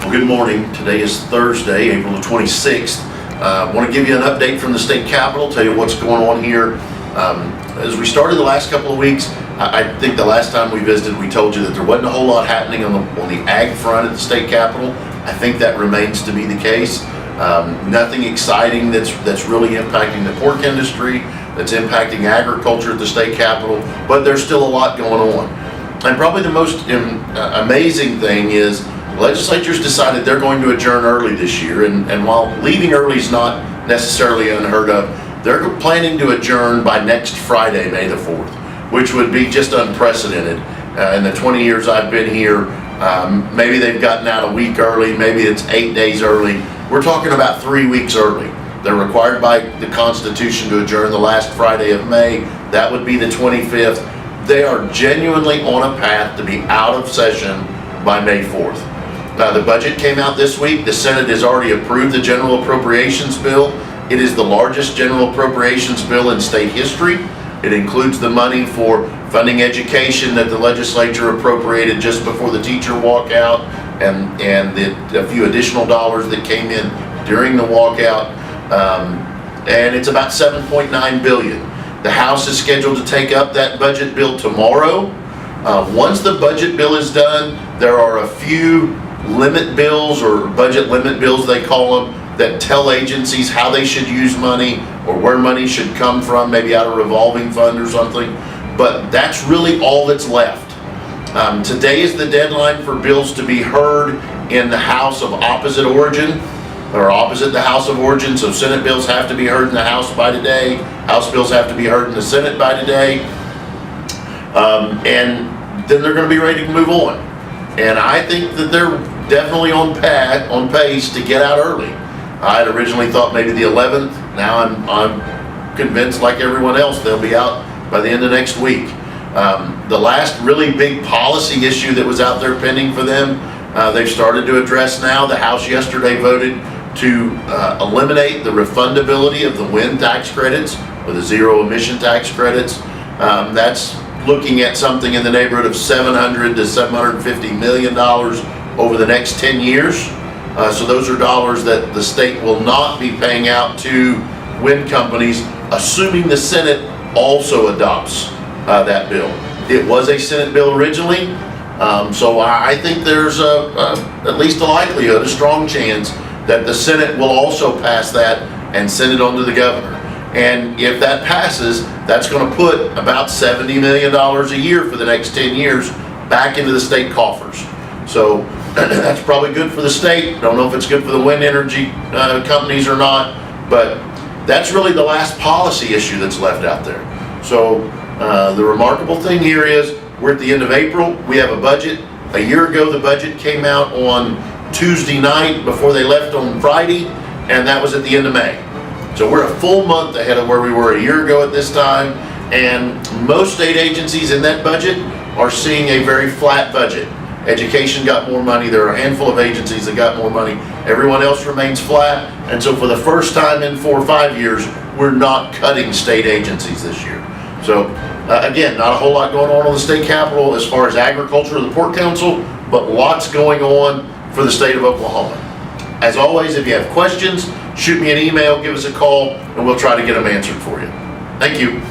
Well, good morning. Today is Thursday, April the 26th. I want to give you an update from the state capitol, tell you what's going on here. As we started the last couple of weeks, I think the last time we visited, we told you that there wasn't a whole lot happening on the ag front at the state capitol. I think that remains to be the case. Nothing exciting that's really impacting the pork industry, that's impacting agriculture at the state capitol, but there's still a lot going on. And probably the most amazing thing is legislatures decided they're going to adjourn early this year, and while leaving early is not necessarily unheard of, they're planning to adjourn by next Friday, May the 4th, which would be just unprecedented. In the 20 years I've been here, maybe they've gotten out a week early, maybe it's 8 days early. We're talking about 3 weeks early. They're required by the Constitution to adjourn the last Friday of May. That would be the 25th. They are genuinely on a path to be out of session by May 4th. The budget came out this week. The Senate has already approved the general appropriations bill. It is the largest general appropriations bill in state history. It includes the money for funding education that the legislature appropriated just before the teacher walkout, and a few additional dollars that came in during the walkout. And it's about $7.9 billion. The House is scheduled to take up that budget bill tomorrow. Once the budget bill is done, there are a few limit bills, or budget limit bills they call them, that tell agencies how they should use money or where money should come from, maybe out of a revolving fund or something. But that's really all that's left. Today is the deadline for bills to be heard in the House of opposite origin, or opposite the House of origin. So Senate bills have to be heard in the House by today. House bills have to be heard in the Senate by today. And then they're going to be ready to move on. And I think that they're definitely on pace to get out early. I had originally thought maybe the 11th. Now I'm convinced, like everyone else, they'll be out by the end of next week. The last really big policy issue that was out there pending for them, they've started to address now. The House yesterday voted to eliminate the refundability of the wind tax credits, or the zero emission tax credits. That's looking at something in the neighborhood of $700 to $750 million over the next 10 years. So those are dollars that the state will not be paying out to wind companies, assuming the Senate also adopts that bill. It was a Senate bill originally, so I think there's at least a likelihood, a strong chance, that the Senate will also pass that and send it on to the governor. And if that passes, that's going to put about $70 million a year for the next 10 years back into the state coffers. So that's probably good for the state. Don't know if it's good for the wind energy companies or not, but that's really the last policy issue that's left out there. So the remarkable thing here is we're at the end of April. We have a budget. A year ago, the budget came out on Tuesday night before they left on Friday, and that was at the end of May. So we're a full month ahead of where we were a year ago at this time, and most state agencies in that budget are seeing a very flat budget. Education got more money. There are a handful of agencies that got more money. Everyone else remains flat, and so for the first time in 4 or 5 years, we're not cutting state agencies this year. So again, not a whole lot going on the state capitol as far as agriculture or the Pork Council, but lots going on for the state of Oklahoma. As always, if you have questions, shoot me an email, give us a call, and we'll try to get them answered for you. Thank you.